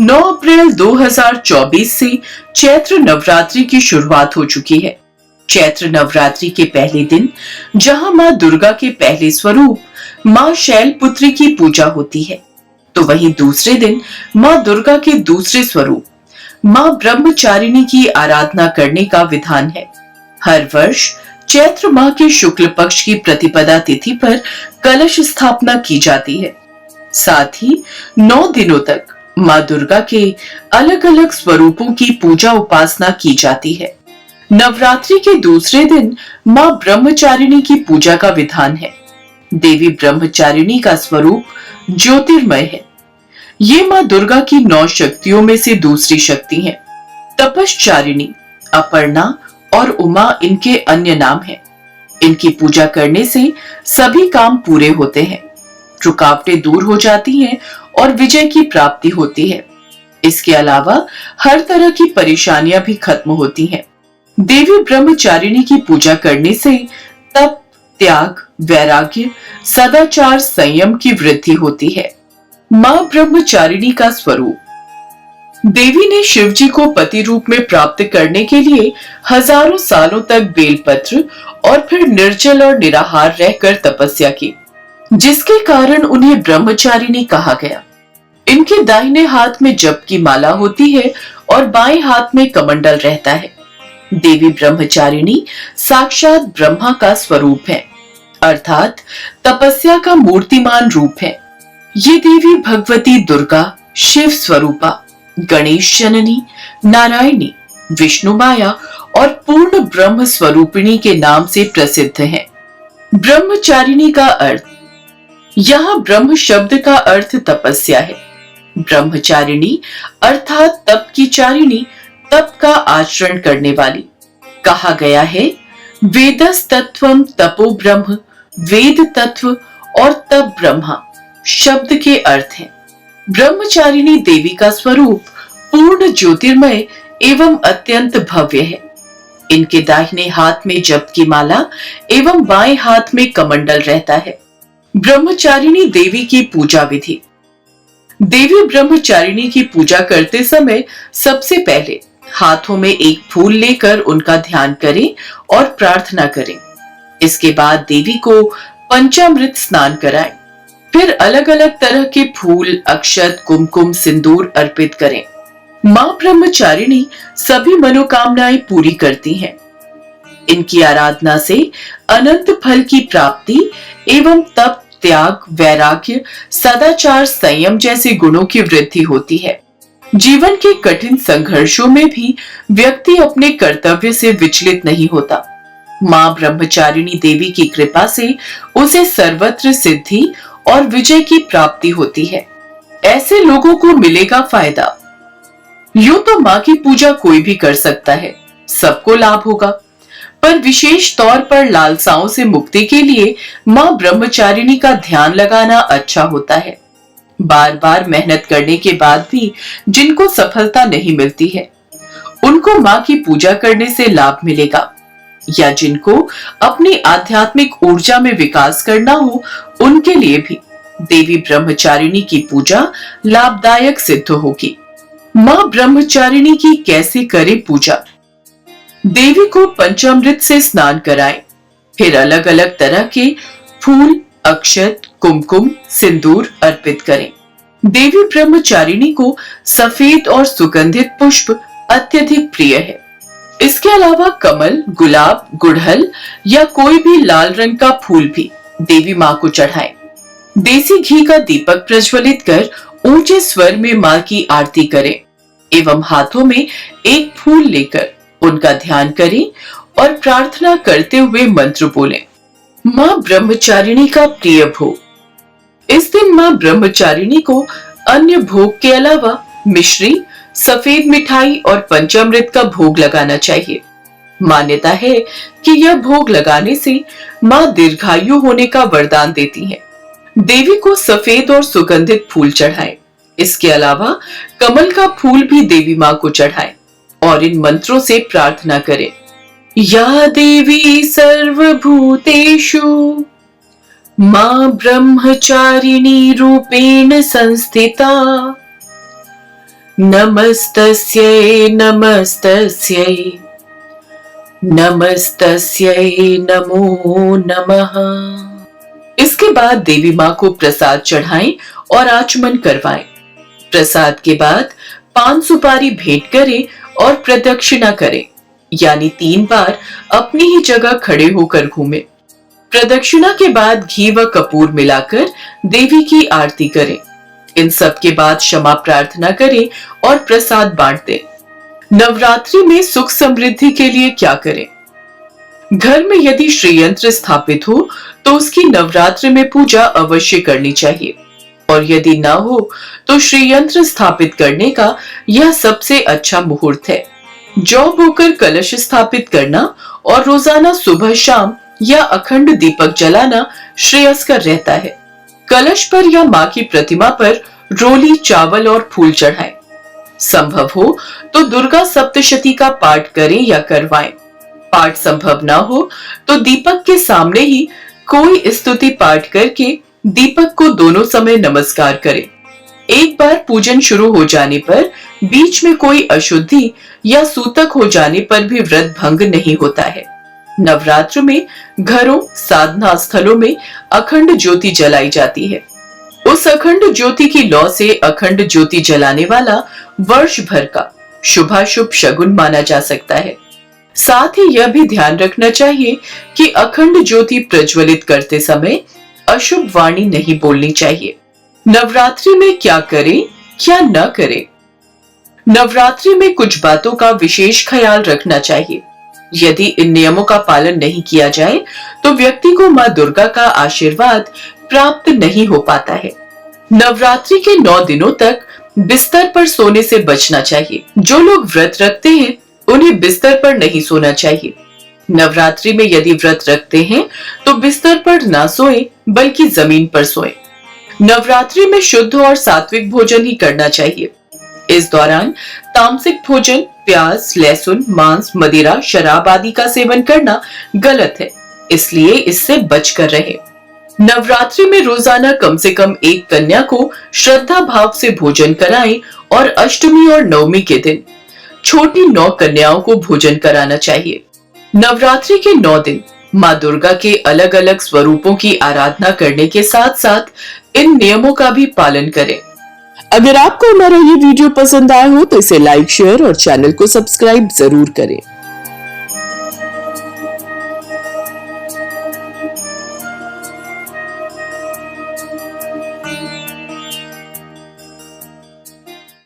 9 अप्रैल 2024 से चैत्र नवरात्रि की शुरुआत हो चुकी है। चैत्र नवरात्रि के पहले दिन जहां मां दुर्गा के पहले स्वरूप मां शैलपुत्री की पूजा होती है, तो वहीं दूसरे दिन मां दुर्गा के दूसरे स्वरूप मां ब्रह्मचारिणी की आराधना करने का विधान है। हर वर्ष चैत्र माह के शुक्ल पक्ष की प्रतिपदा तिथि पर कलश स्थापना की जाती है। साथ ही 9 दिनों तक मां दुर्गा के अलग अलग स्वरूपों की पूजा उपासना की जाती है। नवरात्रि के दूसरे दिन मां ब्रह्मचारिणी की पूजा का विधान है। देवी ब्रह्मचारिणी का स्वरूप ज्योतिर्मय है। ये मां दुर्गा की 9 शक्तियों में से दूसरी शक्ति है। तपश्चारिणी, अपर्णा और उमा इनके अन्य नाम हैं। इनकी पूजा करने से सभी काम पूरे होते हैं, रुकावटें दूर हो जाती हैं और विजय की प्राप्ति होती है। इसके अलावा हर तरह की परेशानियां भी खत्म होती हैं। देवी ब्रह्मचारिणी की पूजा करने से तप, त्याग, वैराग्य, सदाचार, संयम की वृद्धि होती है। मां ब्रह्मचारिणी का स्वरूप। देवी ने शिव जी को पति रूप में प्राप्त करने के लिए हजारों सालों तक बेलपत्र और फिर निर्जल और निराहार रहकर तपस्या की, जिसके कारण उन्हें ब्रह्मचारिणी कहा गया। इनके दाहिने हाथ में जप की माला होती है और बाएं हाथ में कमंडल रहता है। देवी ब्रह्मचारिणी साक्षात ब्रह्मा का स्वरूप है, अर्थात तपस्या का मूर्तिमान रूप है। ये देवी भगवती दुर्गा, शिव स्वरूपा, गणेश जननी, नारायणी, विष्णु माया और पूर्ण ब्रह्म स्वरूपिणी के नाम से प्रसिद्ध है। ब्रह्मचारिणी का अर्थ। यहाँ ब्रह्म शब्द का अर्थ तपस्या है। ब्रह्मचारिणी अर्थात तप की चारिणी, तप का आचरण करने वाली। कहा गया है, वेदस्तत्वम तपो ब्रह्म, वेद तत्व और तप ब्रह्मा शब्द के अर्थ हैं। ब्रह्मचारिणी देवी का स्वरूप पूर्ण ज्योतिर्मय एवं अत्यंत भव्य है। इनके दाहिने हाथ में जप की माला एवं बाएं हाथ में कमंडल रहता है। ब्रह्मचारिणी देवी की पूजा विधि। देवी ब्रह्मचारिणी की पूजा करते समय सबसे पहले हाथों में एक फूल लेकर उनका ध्यान करें और प्रार्थना करें। इसके बाद देवी को पंचामृत स्नान कराएं। फिर अलग अलग तरह के फूल, अक्षत, कुमकुम, सिंदूर अर्पित करें। मां ब्रह्मचारिणी सभी मनोकामनाएं पूरी करती हैं। इनकी आराधना से अनंत फल की प्राप्ति एवं तप, त्याग, वैराग्य, सदाचार, संयम जैसे गुणों की वृद्धि होती है। जीवन के कठिन संघर्षों में भी व्यक्ति अपने कर्तव्य से विचलित नहीं होता। मां ब्रह्मचारिणी देवी की कृपा से उसे सर्वत्र सिद्धि और विजय की प्राप्ति होती है। ऐसे लोगों को मिलेगा फायदा। यूं तो मां की पूजा कोई भी कर सकता है, सबको लाभ होगा, पर विशेष तौर पर लालसाओं से मुक्ति के लिए मां ब्रह्मचारिणी का ध्यान लगाना अच्छा होता है। बार बार मेहनत करने के बाद भी जिनको सफलता नहीं मिलती है, उनको मां की पूजा करने से लाभ मिलेगा। या जिनको अपनी आध्यात्मिक ऊर्जा में विकास करना हो, उनके लिए भी देवी ब्रह्मचारिणी की पूजा लाभदायक सिद्ध होगी। मां ब्रह्मचारिणी की कैसे करें पूजा। देवी को पंचामृत से स्नान कराएं, फिर अलग अलग तरह के फूल, अक्षत, कुमकुम, सिंदूर अर्पित करें। देवी ब्रह्मचारिणी को सफेद और सुगंधित पुष्प अत्यधिक प्रिय है। इसके अलावा कमल, गुलाब, गुड़हल या कोई भी लाल रंग का फूल भी देवी मां को चढ़ाएं। देसी घी का दीपक प्रज्वलित कर ऊंचे स्वर में मां की आरती करें एवं हाथों में एक फूल लेकर उनका ध्यान करें और प्रार्थना करते हुए मंत्र बोलें। मां ब्रह्मचारिणी का प्रिय भोग। इस दिन मां ब्रह्मचारिणी को अन्य भोग के अलावा मिश्री, सफेद मिठाई और पंचामृत का भोग लगाना चाहिए। मान्यता है कि यह भोग लगाने से मां दीर्घायु होने का वरदान देती हैं। देवी को सफेद और सुगंधित फूल चढ़ाएं। इसके अलावा कमल का फूल भी देवी मां को चढ़ाएं और इन मंत्रों से प्रार्थना करें। या देवी सर्वभूतेषु मां ब्रह्मचारिणी रूपेण संस्थिता नमस्तस्यै नमस्तस्यै नमस्तस्यै नमो नमः। इसके बाद देवी माँ को प्रसाद चढ़ाएं और आचमन करवाएं। प्रसाद के बाद पान सुपारी भेंट करें और प्रदक्षिणा करें, यानी 3 बार अपनी ही जगह खड़े होकर घूमें। प्रदक्षिणा के बाद घी व कपूर मिलाकर देवी की आरती करें। इन सब के बाद क्षमा प्रार्थना करें और प्रसाद बांट दें। नवरात्रि में सुख समृद्धि के लिए क्या करें? घर में यदि श्री यंत्र स्थापित हो तो उसकी नवरात्रि में पूजा अवश्य करनी चाहिए, और यदि ना हो तो श्री यंत्र स्थापित करने का यह सबसे अच्छा मुहूर्त है। जौ बोकर कलश स्थापित करना और रोजाना सुबह शाम या अखंड दीपक जलाना श्रेयस्कर रहता है। कलश पर या माँ की प्रतिमा पर रोली, चावल और फूल चढ़ाएं। संभव हो तो दुर्गा सप्तशती का पाठ करें या करवाएं। पाठ संभव ना हो तो दीपक के सामने ही कोई स्तुति पाठ करके दीपक को दोनों समय नमस्कार करें। एक बार पूजन शुरू हो जाने पर बीच में कोई अशुद्धि या सूतक हो जाने पर भी व्रत भंग नहीं होता है। नवरात्र में घरों, साधना स्थलों में अखंड ज्योति जलाई जाती है। उस अखंड ज्योति की लौ से अखंड ज्योति जलाने वाला वर्ष भर का शुभाशुभ शगुन माना जा सकता है। साथ ही यह भी ध्यान रखना चाहिए कि अखंड ज्योति प्रज्वलित करते समय अशुभ वाणी नहीं बोलनी चाहिए। नवरात्रि में क्या करें, क्या न करें? नवरात्रि में कुछ बातों का विशेष ख्याल रखना चाहिए। यदि इन नियमों का पालन नहीं किया जाए तो व्यक्ति को माँ दुर्गा का आशीर्वाद प्राप्त नहीं हो पाता है। नवरात्रि के 9 दिनों तक बिस्तर पर सोने से बचना चाहिए। जो लोग व्रत रखते हैं उन्हें बिस्तर पर नहीं सोना चाहिए। नवरात्रि में यदि व्रत रखते हैं तो बिस्तर पर ना सोएं बल्कि जमीन पर सोएं। नवरात्रि में शुद्ध और सात्विक भोजन ही करना चाहिए। इस दौरान तामसिक भोजन, प्याज, लहसुन, मांस, मदिरा, शराब आदि का सेवन करना गलत है, इसलिए इससे बचकर रहे। नवरात्रि में रोजाना कम से कम एक कन्या को श्रद्धा भाव से भोजन कराएं और अष्टमी और नवमी के दिन छोटी 9 कन्याओं को भोजन कराना चाहिए। नवरात्रि के 9 दिन माँ दुर्गा के अलग अलग स्वरूपों की आराधना करने के साथ साथ इन नियमों का भी पालन करें। अगर आपको हमारा ये वीडियो पसंद आया हो तो इसे लाइक, शेयर और चैनल को सब्सक्राइब जरूर करें।